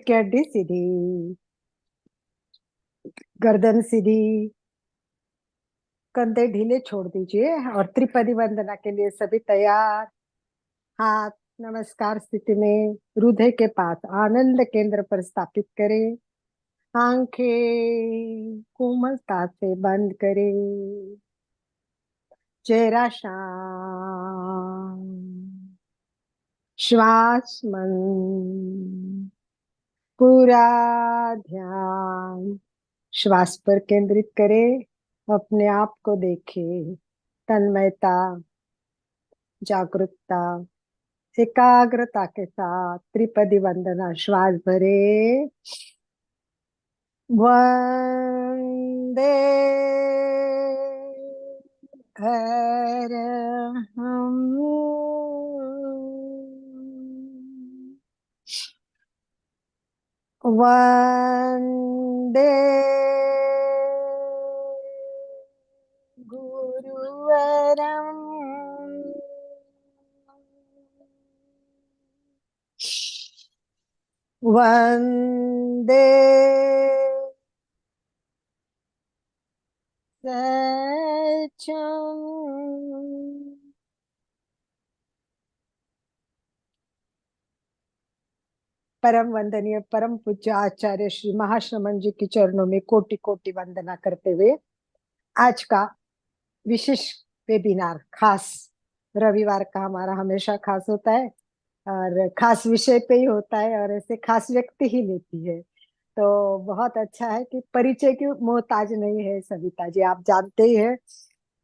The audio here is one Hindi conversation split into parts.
की हड्डी सीधी, गर्दन सीधी, कंधे ढीले छोड़ दीजिए और त्रिपदी वंदना के लिए सभी तैयार। हाथ नमस्कार स्थिति में हृदय के पास आनंद केंद्र पर स्थापित करें। आंखें कोमलता से बंद करें। चेहरा शांत, श्वास मन, पूरा ध्यान श्वास पर केंद्रित करें। अपने आप को देखें, तन्मयता, जागरूकता, एकाग्रता के साथ त्रिपदी वंदना। श्वास भरे, वंदे हरहम, वंदे गुरुवरम, वंदे सचम। परम वंदनीय परम पूज्य आचार्य श्री महाश्रमण जी के चरणों में कोटि कोटि वंदना करते हुए आज का विशेष वेबिनार, खास रविवार का हमारा हमेशा खास होता है और खास विषय पे ही होता है और ऐसे खास व्यक्ति ही लेती है। तो बहुत अच्छा है कि परिचय की मोहताज नहीं है सविता जी, आप जानते ही है।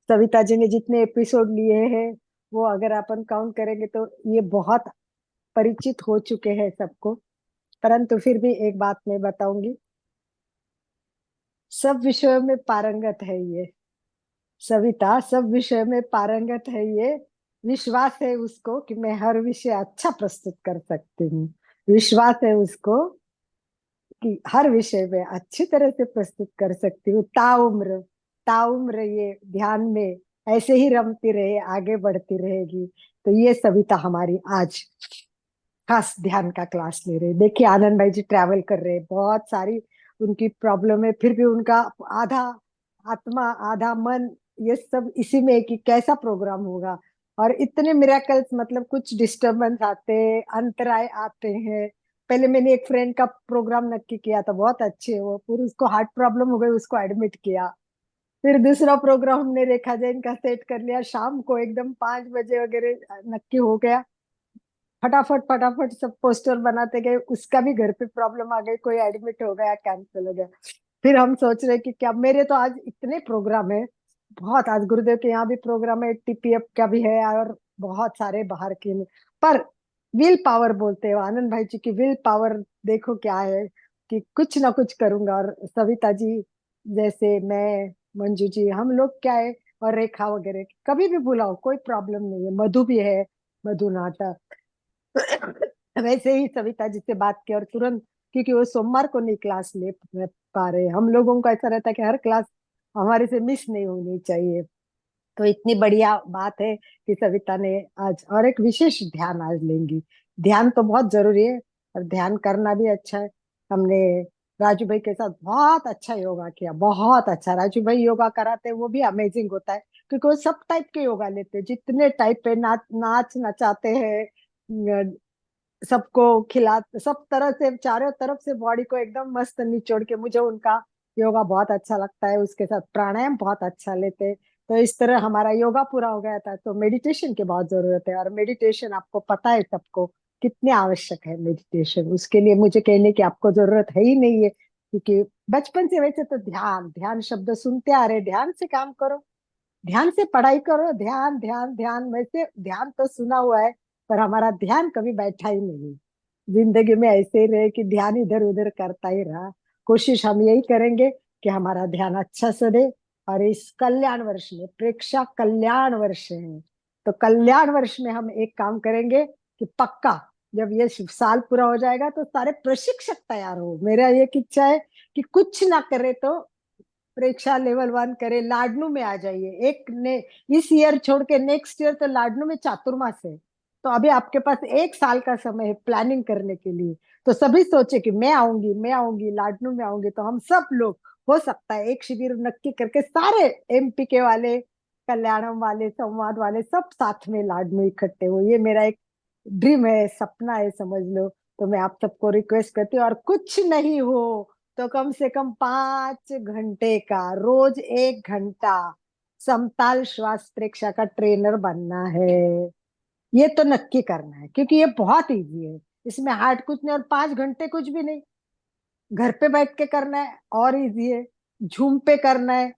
सविता जी ने जितने एपिसोड लिए हैं वो अगर अपन काउंट करेंगे तो ये बहुत परिचित हो चुके हैं सबको। परंतु फिर भी एक बात मैं बताऊंगी, सब विषयों में पारंगत है ये सविता, सब विषय में पारंगत है ये। विश्वास है उसको कि मैं हर विषय अच्छा प्रस्तुत कर सकती हूँ। विश्वास है उसको कि हर विषय में अच्छी तरह से प्रस्तुत कर सकती हूँ। ताउम्र ताउम्र ये ध्यान में ऐसे ही रमती रहे, आगे बढ़ती रहेगी। तो ये सविता हमारी आज खास ध्यान का क्लास ले रहे। देखिए आनंद भाई जी ट्रैवल कर रहे हैं, बहुत सारी उनकी प्रॉब्लम है, फिर भी उनका आधा आत्मा आधा मन ये सब इसी में है कि कैसा प्रोग्राम होगा। और इतने मिरेकल्स, मतलब कुछ डिस्टरबेंस आते हैं, अंतराय आते हैं। पहले मैंने एक फ्रेंड का प्रोग्राम नक्की किया था, बहुत अच्छे है वो, फिर उसको हार्ट प्रॉब्लम हो गई, उसको एडमिट किया। फिर दूसरा प्रोग्राम हमने रेखा जैन का सेट कर लिया, शाम को एकदम 5 बजे वगैरह नक्की हो गया। फटाफट फटाफट सब पोस्टर बनाते गए, उसका भी घर पे प्रॉब्लम आ गई, कोई एडमिट हो गया, कैंसिल हो गया। फिर हम सोच रहे कि क्या, मेरे तो आज इतने प्रोग्राम है, बहुत। आज गुरुदेव के यहाँ भी प्रोग्राम है, टीपीएफ का भी है और बहुत सारे बाहर के ने। पर विल पावर बोलते हो आनंद भाई जी की विल पावर, देखो क्या है कि कुछ ना कुछ करूंगा। और सविता जी जैसे, मैं, मंजू जी, हम लोग क्या है, और रेखा वगैरह कभी भी बुलाओ, कोई प्रॉब्लम नहीं है। मधु भी है, मधु नाटक। वैसे ही सविता जी से बात की और तुरंत, क्योंकि वो सोमवार को नहीं क्लास ले पा रहे, हम लोगों का ऐसा रहता है कि हर क्लास हमारे से मिस नहीं होनी चाहिए। तो इतनी बढ़िया बात है कि सविता ने आज और एक विशेष ध्यान आज लेंगी। ध्यान तो बहुत जरूरी है और ध्यान करना भी अच्छा है। हमने राजू भाई के साथ बहुत अच्छा योगा किया, बहुत अच्छा। राजू भाई योगा कराते हैं, वो भी अमेजिंग होता है, क्योंकि वो सब टाइप के योगा लेते हैं, जितने टाइप पे नाच नचाते हैं, सबको खिला, सब तरह से चारों तरफ से बॉडी को एकदम मस्त निचोड़ के। मुझे उनका योगा बहुत अच्छा लगता है, उसके साथ प्राणायाम बहुत अच्छा लेते हैं। तो इस तरह हमारा योगा पूरा हो गया था। तो मेडिटेशन की बहुत जरूरत है, और मेडिटेशन आपको पता है सबको कितने आवश्यक है मेडिटेशन। उसके लिए मुझे कहने की आपको जरूरत है ही नहीं है, क्योंकि बचपन से वैसे तो ध्यान ध्यान शब्द सुनते आ रहे। ध्यान से काम करो, ध्यान से पढ़ाई करो, ध्यान ध्यान ध्यान। वैसे ध्यान तो सुना हुआ है, पर हमारा ध्यान कभी बैठा ही नहीं। जिंदगी में ऐसे ही रहे कि ध्यान इधर उधर करता ही रहा। कोशिश हम यही करेंगे कि हमारा ध्यान अच्छा से दे। और इस कल्याण वर्ष में, प्रेक्षा कल्याण वर्ष है, तो कल्याण वर्ष में हम एक काम करेंगे कि पक्का जब ये साल पूरा हो जाएगा तो सारे प्रशिक्षक तैयार हो। मेरा एक इच्छा है कि कुछ ना करे तो परीक्षा लेवल 1 करे, लाडनू में आ जाइए। एक ने इस ईयर छोड़ के नेक्स्ट ईयर तो लाडनू में चातुर्मास है। तो अभी आपके पास एक साल का समय है प्लानिंग करने के लिए। तो सभी सोचे कि मैं आऊंगी लाडनू में आऊंगी, तो हम सब लोग हो सकता है एक शिविर नक्की करके सारे एमपी के वाले, कल्याणम वाले, संवाद वाले सब साथ में लाडनू इकट्ठे हो। ये मेरा एक ड्रीम है, सपना है समझ लो। तो मैं आप सबको रिक्वेस्ट करती हूँ, और कुछ नहीं हो तो कम से कम 5 घंटे का, रोज 1 घंटा समताल श्वास प्रेक्षा का ट्रेनर बनना है। ये तो नक्की करना है, क्योंकि ये बहुत इजी है, इसमें हार्ड कुछ नहीं, और 5 घंटे कुछ भी नहीं, घर पे बैठ के करना है और इजी है। झूम पे करना है,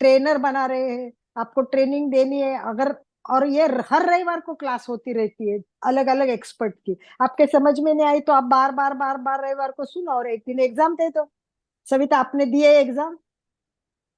ट्रेनर बना रहे हैं, आपको ट्रेनिंग देनी है अगर। और ये हर रविवार को क्लास होती रहती है, अलग अलग एक्सपर्ट की। आपके समझ में नहीं आई तो आप बार बार बार बार रविवार को सुनो, और एक दिन एग्जाम दे दो। सविता, आपने दिए एग्जाम?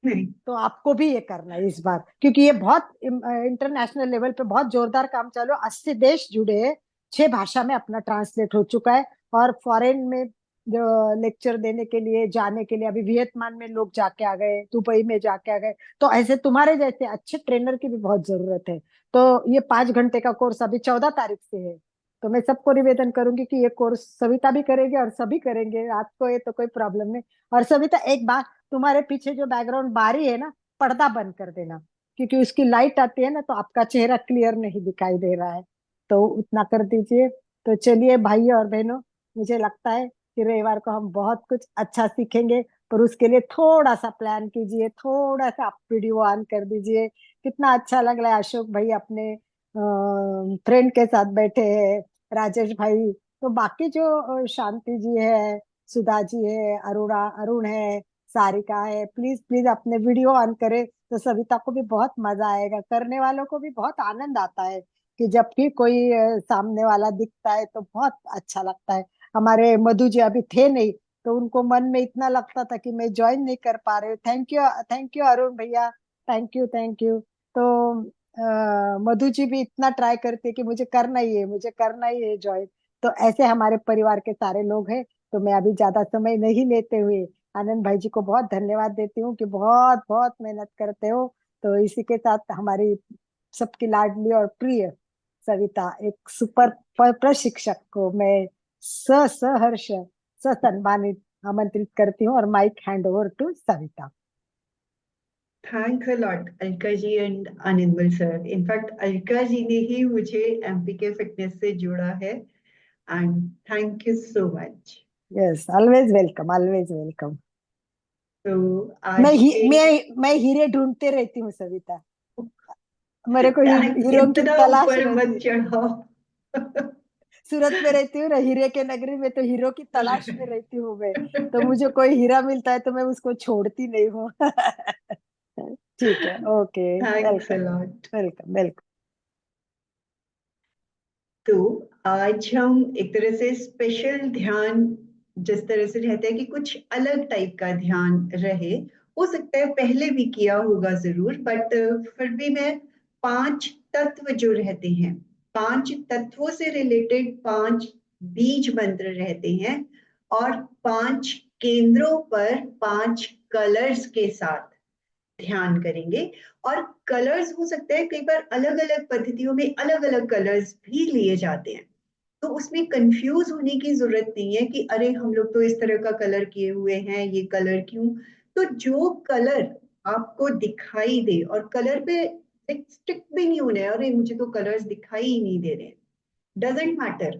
नहीं। तो आपको भी ये करना है इस बार, क्योंकि ये बहुत इंटरनेशनल लेवल पे बहुत जोरदार काम चालू है। 80 देश जुड़े हैं, 6 भाषा में अपना ट्रांसलेट हो चुका है। और फॉरेन में लेक्चर देने के लिए, जाने के लिए अभी वियतनाम में लोग जाके आ गए, दुबई में जाके आ गए। तो ऐसे तुम्हारे जैसे अच्छे ट्रेनर की भी बहुत जरूरत है। तो ये 5 घंटे का कोर्स अभी 14 तारीख से है। तो मैं सबको निवेदन करूंगी कि ये कोर्स सविता भी करेगी और सभी करेंगे, रात को ये तो कोई प्रॉब्लम नहीं। और सविता, एक बात, तुम्हारे पीछे जो बैकग्राउंड बारी है ना, पर्दा बंद कर देना, क्योंकि उसकी लाइट आती है ना तो आपका चेहरा क्लियर नहीं दिखाई दे रहा है। तो उतना कर दीजिए। तो चलिए भाई और बहनों, मुझे लगता है कि रविवार को हम बहुत कुछ अच्छा सीखेंगे। पर उसके लिए थोड़ा सा प्लान कीजिए, थोड़ा सा आप वीडियो ऑन कर दीजिए। कितना अच्छा लग रहा है, अशोक भाई अपने फ्रेंड के साथ बैठे हैं, राजेश भाई। तो बाकी जो शांति जी है, सुधा जी है, अरुण है, सारिका है, प्लीज प्लीज अपने वीडियो ऑन करे, तो सविता को भी बहुत मजा आएगा, करने वालों को भी बहुत आनंद आता है कि जब भी कोई सामने वाला दिखता है तो बहुत अच्छा लगता है। हमारे मधु जी अभी थे नहीं, तो उनको मन में इतना लगता था कि मैं ज्वाइन नहीं कर पा रही हूँ। थैंक यू अरुण भैया, थैंक यू। तो मधु जी भी इतना ट्राई करती है कि मुझे करना ही है, मुझे करना ही है ज्वाइन। तो ऐसे हमारे परिवार के सारे लोग हैं। तो मैं अभी ज्यादा समय नहीं लेते हुए आनंद भाई जी को बहुत धन्यवाद देती हूँ कि बहुत बहुत मेहनत करते हो। तो इसी के साथ हमारी सबकी लाडली और प्रिय सविता, एक सुपर प्रशिक्षक को मैं सहर्ष ससम्मानित आमंत्रित करती हूँ, और mike hand over to Savita. Thank a lot Alka ji and Anirban sir. In fact Alka ji ने ही मुझे एमपीके फिटनेस से जोड़ा है, and thank you so much. Yes, always welcome, always welcome. तो आज के मैं हीरे ढूंढते रहती हूँ सविता, मेरे को हीरों की इतना तलाश ऊपर रहती मत है। चढ़ाओ। सूरत में रहती हूँ ना, हीरे के नगरी में, तो हीरो की तलाश में रहती हूँ मैं। तो मुझे कोई हीरा मिलता है तो मैं उसको छोड़ती नहीं हूँ। ठीक है, okay, thanks a welcome, lot. Welcome, welcome. तो आज हम एक तरह से स्पेशल ध्यान, जिस तरह से रहता है कि कुछ अलग टाइप का ध्यान रहे, हो सकता है पहले भी किया होगा जरूर, बट फिर भी मैं 5 तत्व जो रहते हैं, 5 तत्वों से रिलेटेड 5 बीज मंत्र रहते हैं, और 5 केंद्रों पर 5 कलर्स के साथ ध्यान करेंगे। और कलर्स हो सकता है कई बार अलग अलग पद्धतियों में अलग अलग कलर्स भी लिए जाते हैं, तो उसमें कंफ्यूज होने की जरूरत नहीं है कि अरे हम लोग तो इस तरह का कलर किए हुए हैं, ये कलर क्यों। तो जो कलर आपको दिखाई दे, और कलर पे स्टिक भी नहीं होना है, अरे मुझे तो कलर्स दिखाई ही नहीं दे रहे, डजेंट मैटर।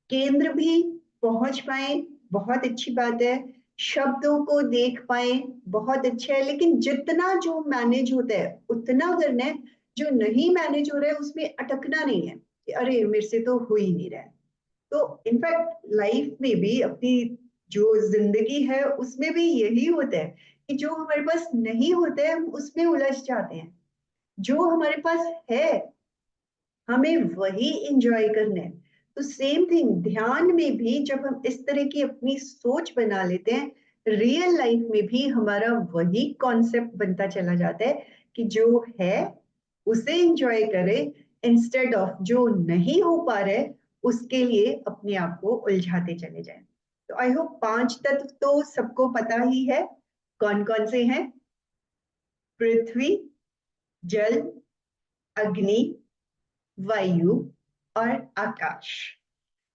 केंद्र भी पहुंच पाए, बहुत अच्छी बात है। शब्दों को देख पाए, बहुत अच्छा है। लेकिन जितना जो मैनेज होता है उतना करना है, जो नहीं मैनेज हो रहा है उसमें अटकना नहीं है कि अरे मेरे से तो हो ही नहीं रहा है। तो इनफैक्ट लाइफ में भी, अपनी जो जिंदगी है उसमें भी यही होता है कि जो हमारे पास नहीं होता है हम उसमें उलझ जाते हैं। जो हमारे पास है हमें वही इंजॉय करना है। तो सेम थिंग ध्यान में भी, जब हम इस तरह की अपनी सोच बना लेते हैं, रियल लाइफ में भी हमारा वही कॉन्सेप्ट बनता चला जाता है कि जो है उसे इंजॉय करें, इंस्टेड ऑफ जो नहीं हो पा रहा है उसके लिए अपने आप को उलझाते चले जाएं। तो आई होप 5 तत्व तो सबको पता ही है। कौन कौन से हैं? पृथ्वी, जल, अग्नि, वायु और आकाश।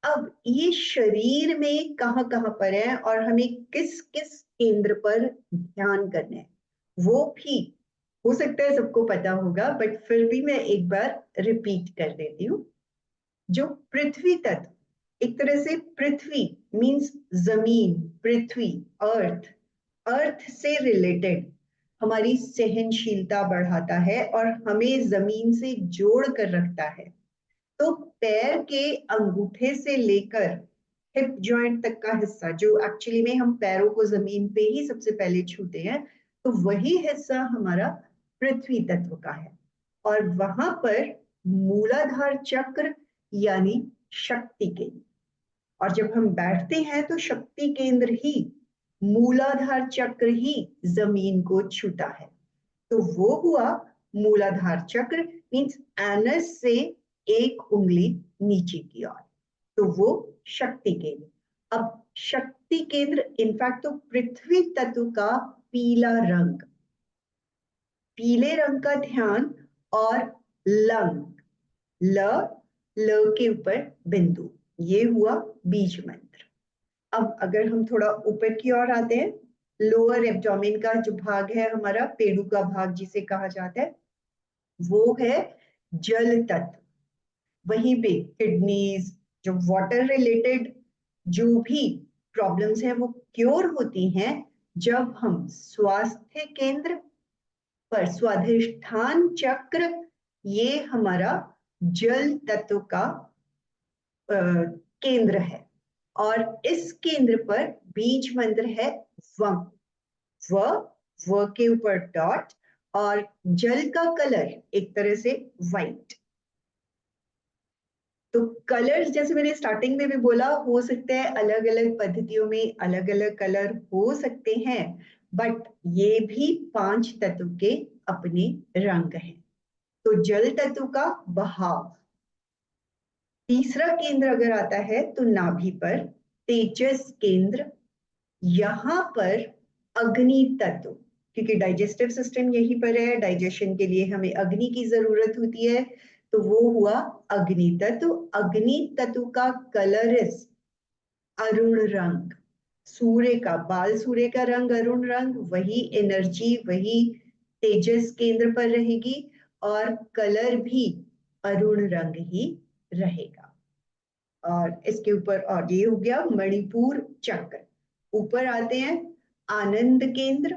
अब ये शरीर में कहाँ कहाँ पर है और हमें किस किस केंद्र पर ध्यान करना है, वो भी हो सकता है सबको पता होगा, बट फिर भी मैं एक बार रिपीट कर देती हूँ। जो पृथ्वी तत्व, एक तरह से पृथ्वी मीन्स जमीन, पृथ्वी, अर्थ, अर्थ से रिलेटेड हमारी सहनशीलता बढ़ाता है और हमें जमीन से जोड़ कर रखता है। तो पैर के अंगूठे से लेकर हिप जॉइंट तक का हिस्सा, जो एक्चुअली में हम पैरों को जमीन पे ही सबसे पहले छूते हैं, तो वही हिस्सा हमारा पृथ्वी तत्व का है। और वहां पर मूलाधार चक्र यानी शक्ति केंद्र, और जब हम बैठते हैं तो शक्ति केंद्र ही, मूलाधार चक्र ही जमीन को छूता है। तो वो हुआ मूलाधार चक्र, मीन्स एनस से एक उंगली नीचे की ओर, तो वो शक्ति केंद्र। अब शक्ति केंद्र इनफैक्ट तो पृथ्वी तत्व का पीला रंग, पीले रंग का ध्यान, और लंग, ल, ल के ऊपर बिंदु, ये हुआ बीज मंत्र। अब अगर हम थोड़ा ऊपर की ओर आते हैं, लोअर एब्डोमेन का जो भाग है हमारा, पेड़ू का भाग जिसे कहा जाता है, वो है जल तत्व। वहीं पे किडनीज, जो वाटर रिलेटेड जो भी प्रॉब्लम्स हैं वो क्योर होती हैं जब हम स्वास्थ्य केंद्र पर, स्वाधिष्ठान चक्र, ये हमारा जल तत्व का केंद्र है, और इस केंद्र पर बीज मंत्र है वम, व, व के ऊपर डॉट, और जल का कलर एक तरह से व्हाइट। तो कलर्स, जैसे मैंने स्टार्टिंग में भी बोला, हो सकते हैं अलग अलग पद्धतियों में अलग अलग कलर हो सकते हैं, बट ये भी 5 तत्व के अपने रंग हैं। तो जल तत्व का बहाव। तीसरा केंद्र अगर आता है तो नाभि पर तेजस केंद्र, यहां पर अग्नि तत्व, क्योंकि डाइजेस्टिव सिस्टम यहीं पर है, डाइजेशन के लिए हमें अग्नि की जरूरत होती है, तो वो हुआ अग्नि तत्व। अग्नि तत्व का कलर इज अरुण रंग, सूर्य का, बाल सूर्य का रंग अरुण रंग, वही एनर्जी, वही तेजस केंद्र पर रहेगी, और कलर भी अरुण रंग ही रहेगा। और इसके ऊपर, और ये हो गया मणिपुर चक्र। ऊपर आते हैं आनंद केंद्र,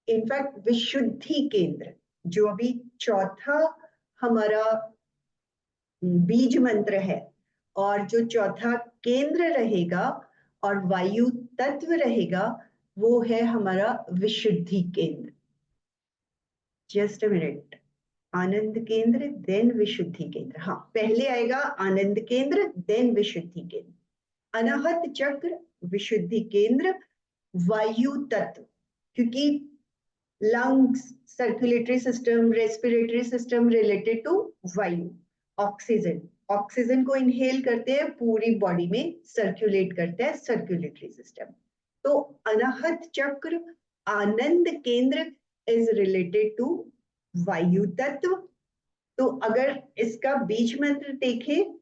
इनफैक्ट विशुद्धि केंद्र, जो अभी चौथा हमारा बीज मंत्र है, और जो चौथा केंद्र रहेगा और वायु तत्व रहेगा, वो है हमारा विशुद्धि केंद्र। जस्ट अ मिनट, आनंद केंद्र देन विशुद्धि केंद्र, हाँ पहले आएगा आनंद केंद्र देन विशुद्धि केंद्र। अनाहत चक्र, विशुद्धि केंद्र, वायु तत्व, क्योंकि lungs, circulatory system, respiratory system related to वायु, ऑक्सीजन, ऑक्सीजन को इनहेल करते हैं, पूरी बॉडी में सर्कुलेट करते हैं सर्कुलेटरी सिस्टम। तो अनाहत चक्र, आनंद केंद्र इज रिलेटेड टू वायु तत्व। तो अगर इसका बीज मंत्र देखें,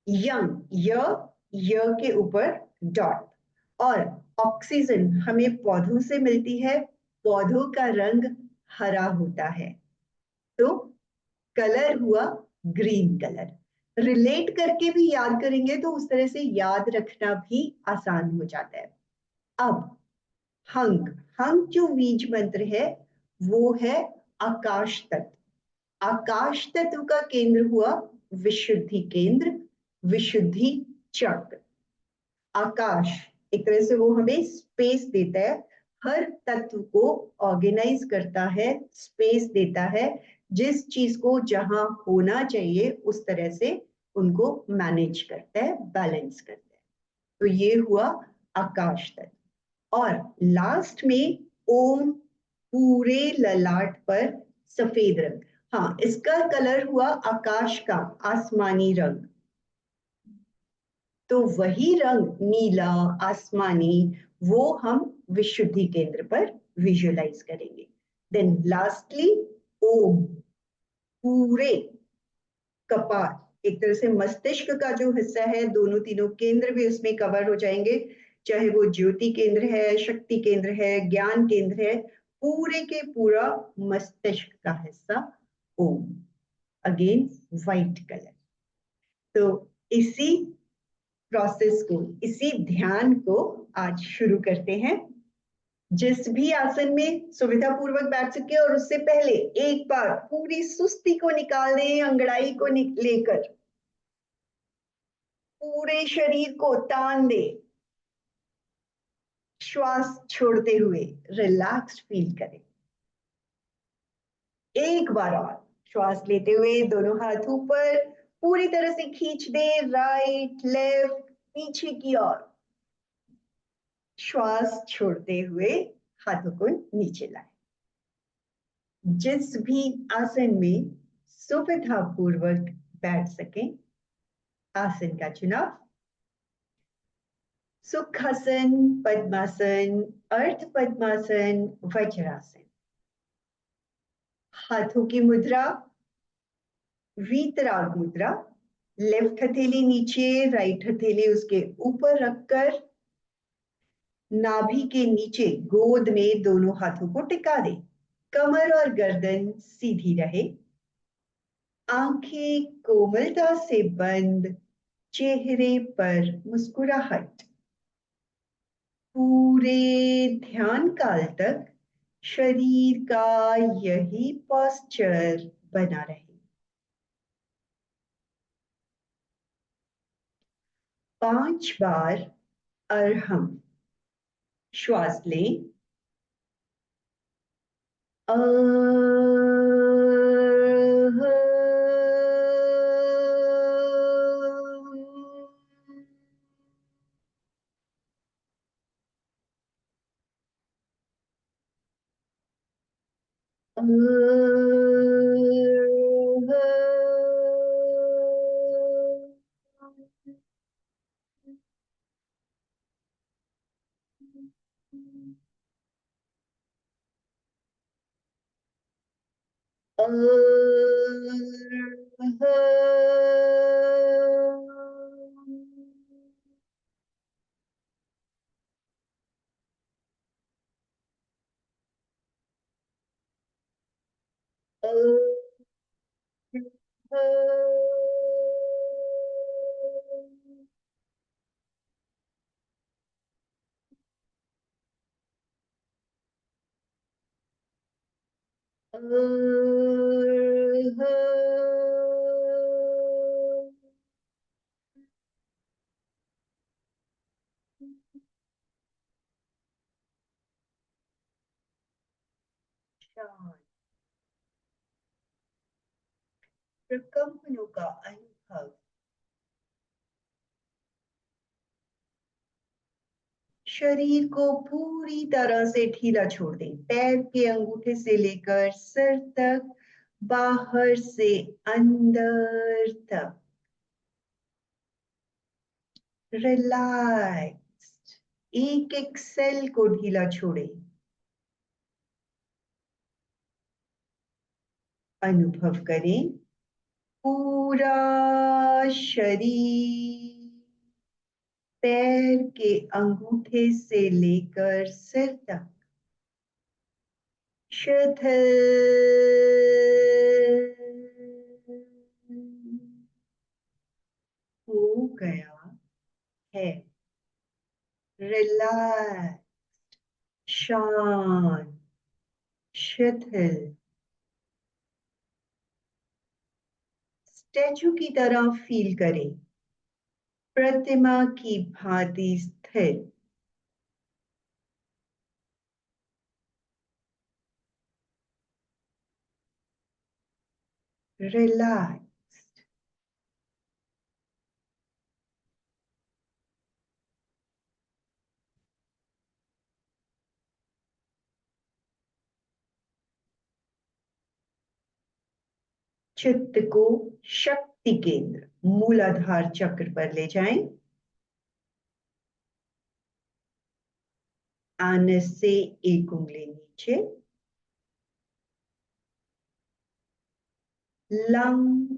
यंग, य के ऊपर डॉट, और ऑक्सीजन हमें पौधों से मिलती है, पौधों का रंग हरा होता है, तो कलर हुआ ग्रीन कलर। रिलेट करके भी याद करेंगे तो उस तरह से याद रखना भी आसान हो जाता है। अब हंग, हंग जो बीज मंत्र है वो है आकाश तत्व। आकाश तत्व का केंद्र हुआ विशुद्धि केंद्र, विशुद्धि चक्र। आकाश, एक तरह से वो हमें स्पेस देता है, हर तत्व को ऑर्गेनाइज करता है, स्पेस देता है, जिस चीज को जहां होना चाहिए उस तरह से उनको मैनेज करता है, बैलेंस करता है। तो ये हुआ आकाश तत्व। और लास्ट में ओम, पूरे ललाट पर सफेद रंग, हाँ इसका कलर हुआ आकाश का आसमानी रंग, तो वही रंग नीला आसमानी, वो हम विशुद्धि केंद्र पर विजुअलाइज करेंगे। देन लास्टली ओम, पूरे कपाल, एक तरह से मस्तिष्क का जो हिस्सा है, दोनों तीनों केंद्र भी उसमें कवर हो जाएंगे, चाहे वो ज्योति केंद्र है, शक्ति केंद्र है, ज्ञान केंद्र है, पूरे के पूरा मस्तिष्क का हिस्सा ओम। Again white colour. तो इसी प्रोसेस को, इसी ध्यान को आज शुरू करते हैं। जिस भी आसन में सुविधा पूर्वक बैठ सके, और उससे पहले एक बार पूरी सुस्ती को निकाल दें, अंगड़ाई को लेकर पूरे शरीर को तान दे, श्वास छोड़ते हुए रिलैक्स फील करें। एक बार और श्वास लेते हुए दोनों हाथ ऊपर पूरी तरह से खींच दे, राइट लेफ्ट पीछे की ओर। श्वास छोड़ते हुए हाथों को नीचे लाए। जिस भी आसन में सुविधा पूर्वक बैठ सके, आसन का चुनाव। सुखासन, पद्मासन, अर्ध पद्मासन, वज्रासन। हाथों की मुद्रा वीतराग मुद्रा, लेफ्ट हथेली नीचे, राइट हथेली उसके ऊपर रखकर नाभि के नीचे गोद में दोनों हाथों को टिका दे। कमर और गर्दन सीधी रहे, आंखें कोमलता से बंद, चेहरे पर मुस्कुराहट। पूरे ध्यान काल तक शरीर का यही पोस्चर बना रहे। 5 बार अरहम श्वास लें। प्रकंपनों का अनुभव। शरीर को पूरी तरह से ढीला छोड़ दें, पैर के अंगूठे से लेकर सिर तक, बाहर से अंदर तक। रिलैक्स, एक एक सेल को ढीला छोड़े। अनुभव करें पूरा शरीर, पैर के अंगूठे से लेकर सिर तक शिथिल हो गया है। रिलैक्स, शांत, शिथिल, स्टैचू की तरह फील करें, प्रतिमा की भांति स्थिर। रिलैक्स, चित्त को शक्ति केंद्र मूलाधार चक्र पर ले जाएं। आनस से एक उंगली नीचे, लंग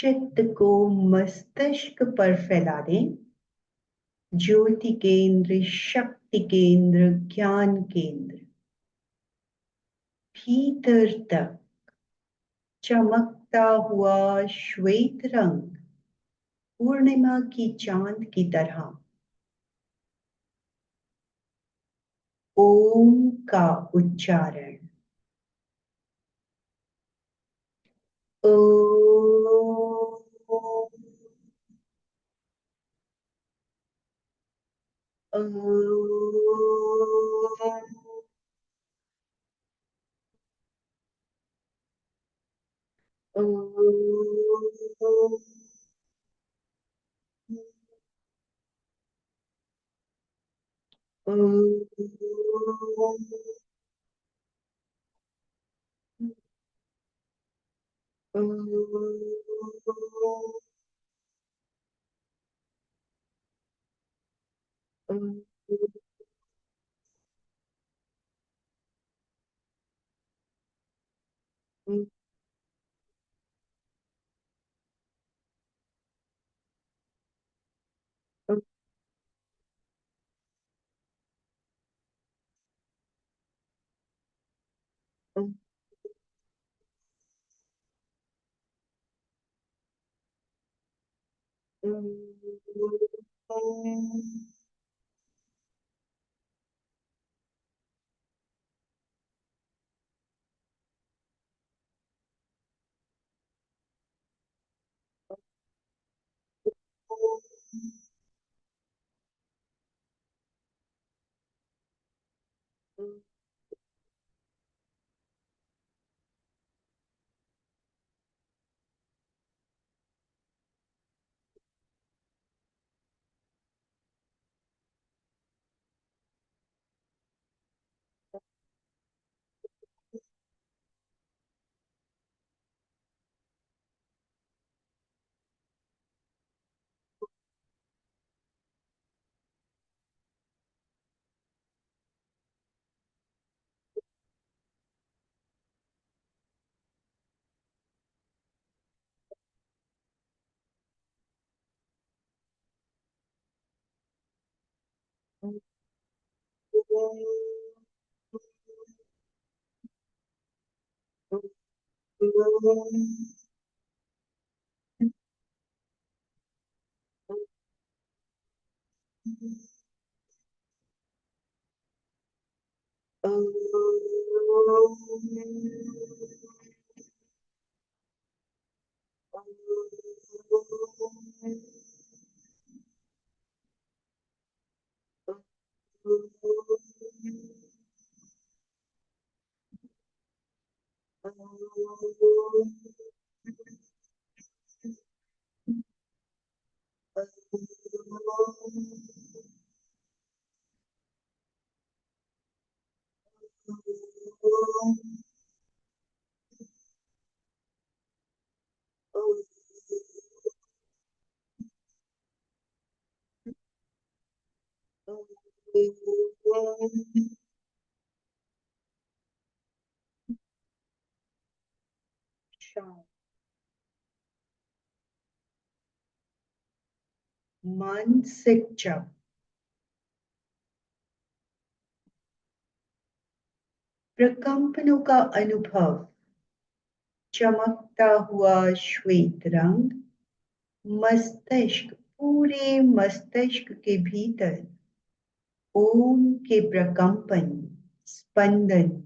चित्त को मस्तिष्क पर फैला दें। ज्योति केंद्र, शक्ति केंद्र, ज्ञान केंद्र, भीतर तक चमकता हुआ श्वेत रंग, पूर्णिमा की चांद की तरह। ओम का उच्चारण। ओम। ओम। ओम। मानसिक जप। प्रकंपनों का अनुभव। चमकता हुआ श्वेत रंग, मस्तिष्क, पूरे मस्तिष्क के भीतर ओम के प्रकंपन, स्पंदन।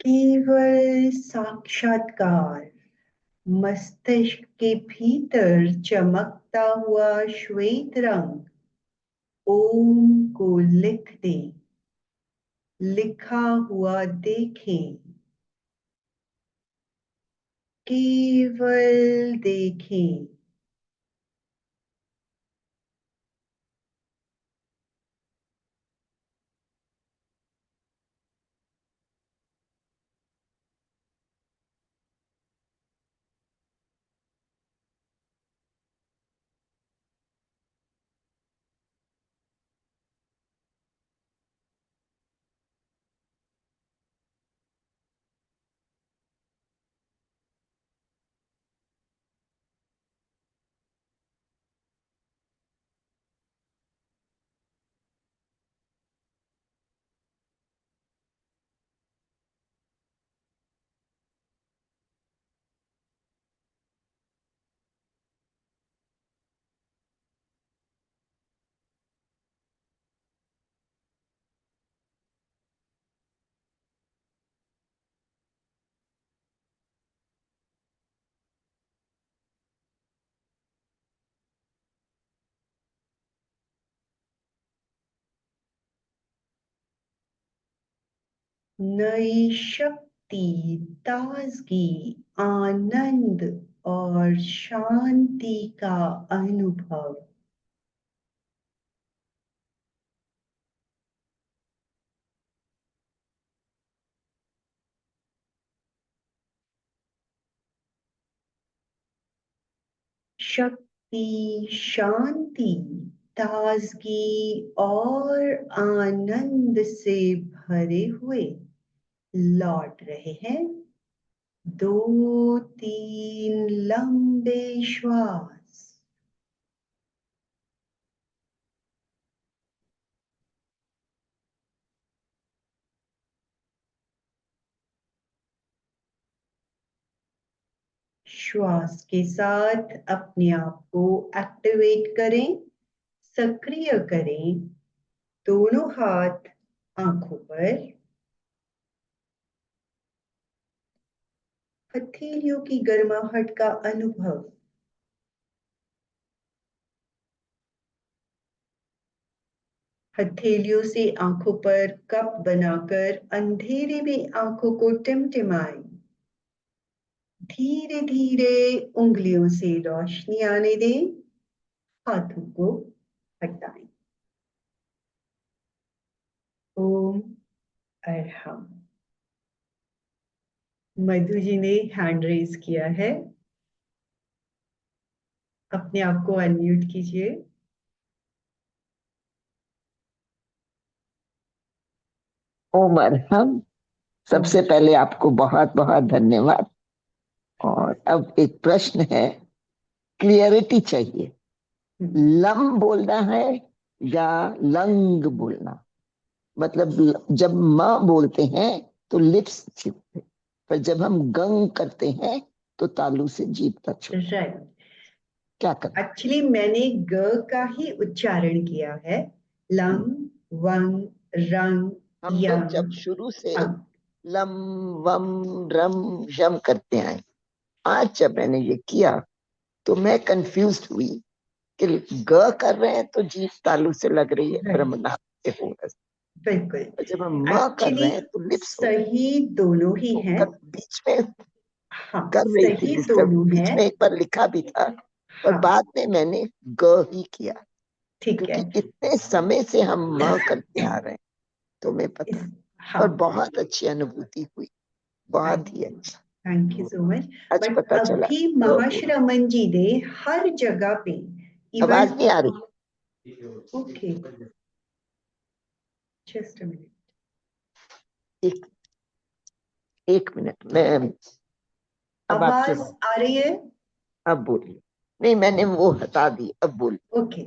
केवल साक्षात्कार, मस्तिष्क के भीतर चमकता हुआ श्वेत रंग ओम को लिख दे, लिखा हुआ देखें, केवल देखें। नई शक्ति, ताजगी, आनंद और शांति का अनुभव। शक्ति, शांति, ताजगी और आनंद से भरे हुए लौट रहे हैं। 2-3 लंबे श्वास। श्वास के साथ अपने आप को एक्टिवेट करें, सक्रिय करें। दोनों हाथ आंखों पर, हथेलियों की गर्माहट का अनुभव। हथेलियों से आंखों पर कप बनाकर अंधेरे में आंखों को टिमटिमाएं। धीरे धीरे उंगलियों से रोशनी आने दें, हाथों को हटाएं। ओम अरहम। मधु जी ने हैंड रेज किया है, अपने आप को अनम्यूट कीजिए। ओम अरहम। सबसे पहले आपको बहुत बहुत धन्यवाद। और अब एक प्रश्न है, क्लियरिटी चाहिए। लम बोलना है या लंग बोलना? मतलब जब माँ बोलते हैं तो लिप्स छिपते, पर जब हम गंग करते हैं तो तालू से जीभ तक छूटता। राइट। क्या करना? एक्चुअली मैंने ग का ही उच्चारण किया है। लंग, वंग, रंग, हम लोग यंग, जब शुरू से अंग। लम वम रम यम करते हैं, आज जब मैंने ये किया तो मैं कंफ्यूज हुई कि ग कर रहे हैं तो जीभ तालू से लग रही है, ब्रह्मनाथ से हो रहा है। बिल्कुल। जब हम माँ कर एक्चुअली रहे हैं तो लिप्स हो, सही दोनों ही तो हैं। बीच में हाँ, कर रही थी सही डिस्टर्ब, दोनों बीच हैं। में एक बार लिखा भी था, पर हाँ, बाद में मैंने ग ही किया, ठीक है। क्योंकि इतने समय से हम माँ करते आ रहे हैं तो मैं पता। हाँ, पर बहुत अच्छी अनुभूति हुई, बहुत ही अच्छी। Thank you so much. आज बट पता चला अभी ग बोला। महाश्रमण जी ने हर जगह पे आवाज इवन, नहीं आ रही? Okay, just a minute. एक एक मिनट, मैं अब आपके, आवाज आ रही है? अब बोलिए। नहीं, मैंने वो हटा दी, अब बोलिए। ओके।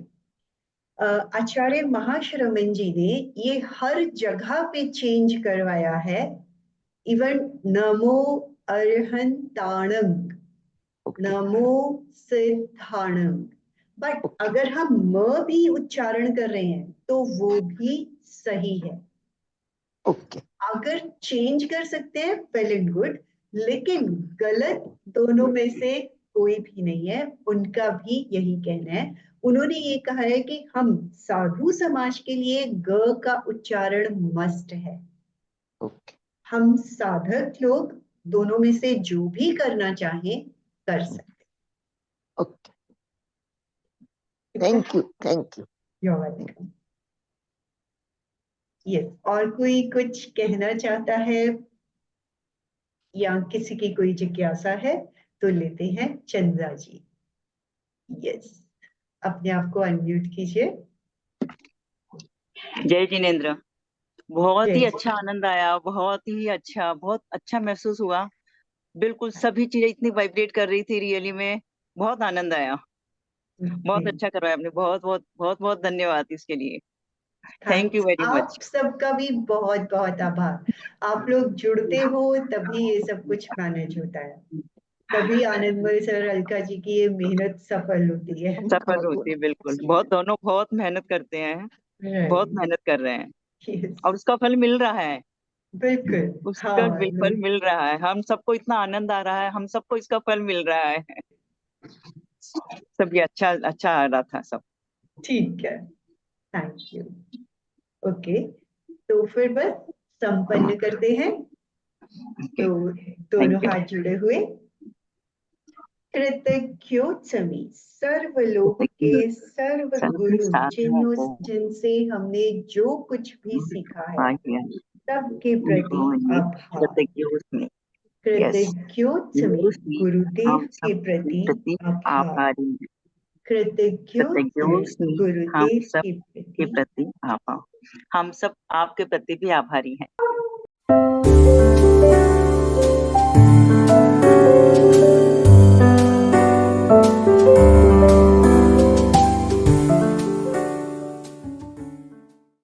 आचार्य महाश्रमण जी ने ये हर जगह पे चेंज करवाया है। Even NaMo अरहंताणं, okay NaMo सिद्धाणं। But okay. अगर हम म भी उच्चारण कर रहे हैं तो वो भी सही है। ओके अगर चेंज कर सकते हैं वेल एंड गुड, लेकिन गलत दोनों में से कोई भी नहीं है। उनका भी यही कहना है। उन्होंने ये कहा है कि हम साधु समाज के लिए ग का उच्चारण मस्ट है। ओके हम साधक लोग दोनों में से जो भी करना चाहें कर सकते ओके हैं। Thank you thank you. You're welcome. Yes, और कोई कुछ कहना चाहता है या किसी की कोई जिज्ञासा है तो लेते हैं चंद्रा जी। यस, अपने आप को अनम्यूट कीजिए। जय जिनेन्द्र। बहुत ही जय अच्छा आनंद आया, बहुत अच्छा महसूस हुआ। बिल्कुल सभी चीजें इतनी वाइब्रेट कर रही थी, रियली में बहुत आनंद आया। बहुत अच्छा करवाया आपने, बहुत बहुत बहुत बहुत धन्यवाद इसके लिए। Thank you thanks. वेरी आप मच। सबका भी बहुत बहुत आभार। आप लोग जुड़ते हो तभी ये सब कुछ मैनेज होता है, तभी आनंदमय सर, अलका जी की ये मेहनत सफल होती है। सफल होती है, बिल्कुल। बहुत दोनों बहुत मेहनत करते हैं, बहुत राइट, मेहनत कर रहे हैं यस, और उसका फल मिल रहा है। बिल्कुल। उसका हाँ फल मिल रहा है, हम सबको इतना आनंद आ रहा है, हम सबको इसका फल मिल रहा है। सब ये अच्छा अच्छा आ रहा था सब। ठीक है, थैंक यू। ओके, तो फिर बस संपन्न करते हैं। तो दोनों थैंक यू। हाथ जुड़े हुए। कृतज्ञोत्समी सर्वलोक के सर्व सभी गुरु साथियों जिन्हों को जिनसे हमने जो कुछ भी सीखा है आज्ञा सबके प्रति उनको ये आभार। कृतज्ञ। यस, कृतज्ञोत्समी गुरुदेव हम सब के के प्रति प्रति आभार। आभारी हैं। कृतज्ञोत्समी कृतज्ञ हम गुरुदेव सब के के प्रति प्रति आभार। हम सब आपके प्रति भी आभारी हैं।